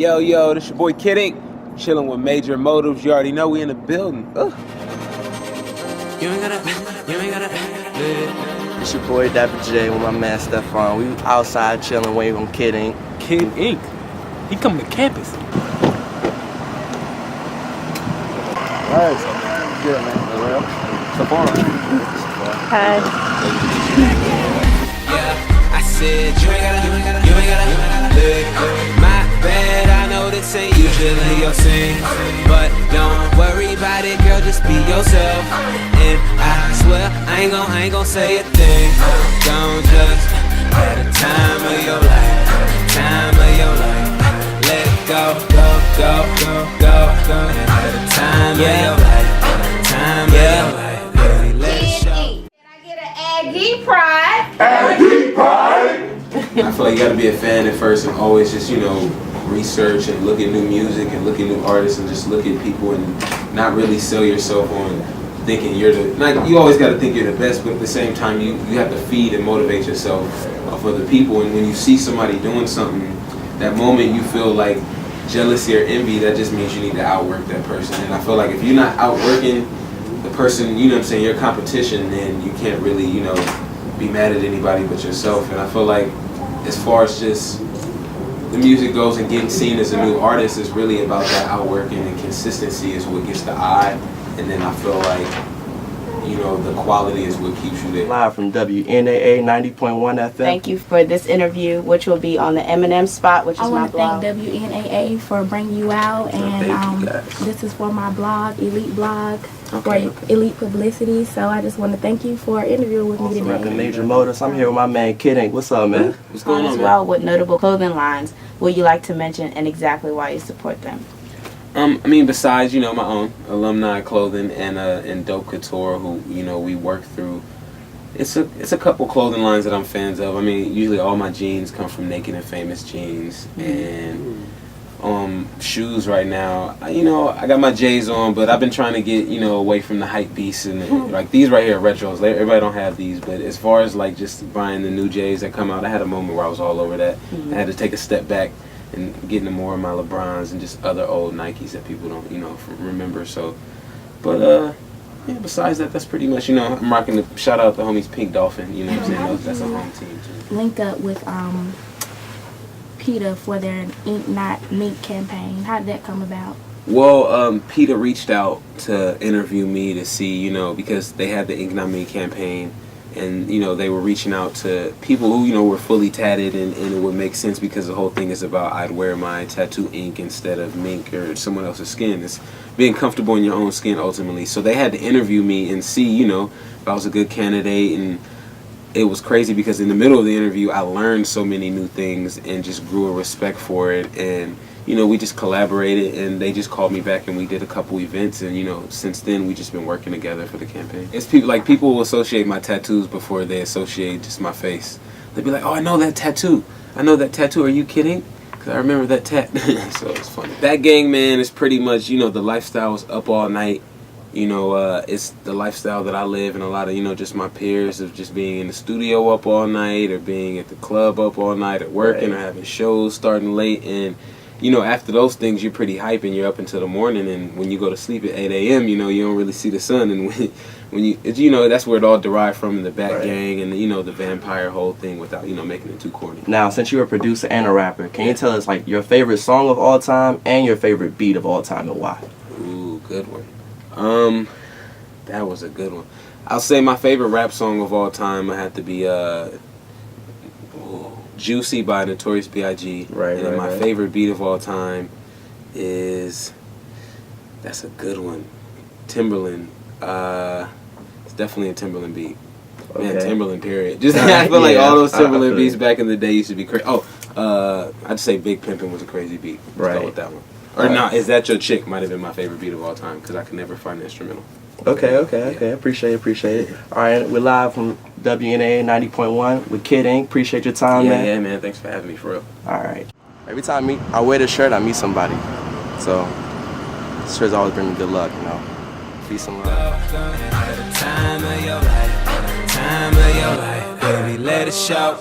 Yo, this your boy Kid Ink. Chilling with Major Motives. You already know we in the building. It's your boy W.J with my man Stefan. We outside chilling, waiting on Kid Ink. Kid Ink. He coming to campus. Alright, good man. Well, Stefan. Hi. Yeah, I said you ain't gotta look. My bad, I know this ain't usually your thing, but don't worry about it, girl, just be yourself. And I swear I ain't gon' say a thing. Don't just have the time of your life, time of your life. Let it go. Have the time of your life, time of your life. Baby, let it show. Can I get an Aggie Pride? Aggie Pride! I feel like you gotta be a fan at first and always just, research and look at new music and look at new artists and just look at people and not really sell yourself on thinking you're you always gotta think you're the best, but at the same time you have to feed and motivate yourself off other people. And when you see somebody doing something, that moment you feel like jealousy or envy, that just means you need to outwork that person. And I feel like if you're not outworking the person, your competition, then you can't really, be mad at anybody but yourself. And I feel like as far as just the music goes and getting seen as a new artist is really about that outworking, and consistency is what gets the eye. And then I feel like, the quality is what keeps you there. Live from WNAA 90.1 FM. Thank you for this interview, which will be on the Eminem spot, which is my blog. I want to thank WNAA for bringing you out, and this is for my blog, Elite Blog, for Elite Publicity. So I just want to thank you for interviewing with me today. Major Motives. I'm here with my man Kid Ink. What's up, man? What's going on, as well with notable clothing lines. Will you like to mention and exactly why you support them? Besides, my own alumni clothing and Dope Couture, who, we work through, it's a couple clothing lines that I'm fans of. Usually all my jeans come from Naked and Famous jeans, and shoes right now, I got my J's on, but I've been trying to get, away from the hype beasts, and like these right here are retros. Everybody don't have these, but as far as like just buying the new J's that come out, I had a moment where I was all over that. I had to take a step back and getting more of my LeBrons and just other old Nikes that people don't, remember. So, but besides that, that's pretty much, I'm rocking the shout out the homies Pink Dolphin. You know what I'm saying? That's a home team too. Linked up with PETA for their Ink Not Mink campaign. How did that come about? Well, PETA reached out to interview me to see, because they had the Ink Not Mink campaign. And, they were reaching out to people who, were fully tatted, and it would make sense because the whole thing is about I'd wear my tattoo ink instead of mink or someone else's skin. It's being comfortable in your own skin ultimately. So they had to interview me and see, if I was a good candidate. And it was crazy because in the middle of the interview, I learned so many new things and just grew a respect for it. And, we just collaborated, and they just called me back and we did a couple events, and since then we just been working together for the campaign. It's people will associate my tattoos before they associate just my face. They'd be like, "Oh, I know that tattoo. Are you kidding? Because I remember that tat." So it's funny. That gang, man, is pretty much, the lifestyle is up all night. It's the lifestyle that I live, and a lot of, just my peers of just being in the studio up all night, or being at the club up all night, or working, or having shows starting late. And after those things, you're pretty hype and you're up until the morning. And when you go to sleep at 8 a.m., you don't really see the sun. And when you, that's where it all derived from, the Bat Gang and the vampire whole thing, without making it too corny. Now, since you're a producer and a rapper, can you tell us like your favorite song of all time and your favorite beat of all time, and why? Ooh, good one. That was a good one. I'll say my favorite rap song of all time would have to be Juicy by Notorious B.I.G. And my favorite beat of all time is, that's a good one, Timberland. It's definitely a Timberland beat. Man, Timberland, period. Just I feel like all those Timberland beats back in the day used to be crazy. I'd say Big Pimpin' was a crazy beat. Let's go with that one. Or not, Is That Your Chick might have been my favorite beat of all time, because I could never find the instrumental. Okay. Appreciate it. All right, we're live from WNAA 90.1 with Kid Ink. Appreciate your time, man. Yeah, man. Thanks for having me, for real. All right. Every time I wear this shirt, I meet somebody. So this shirt's always bringing good luck, Peace and love. Time of your life, baby, let it show.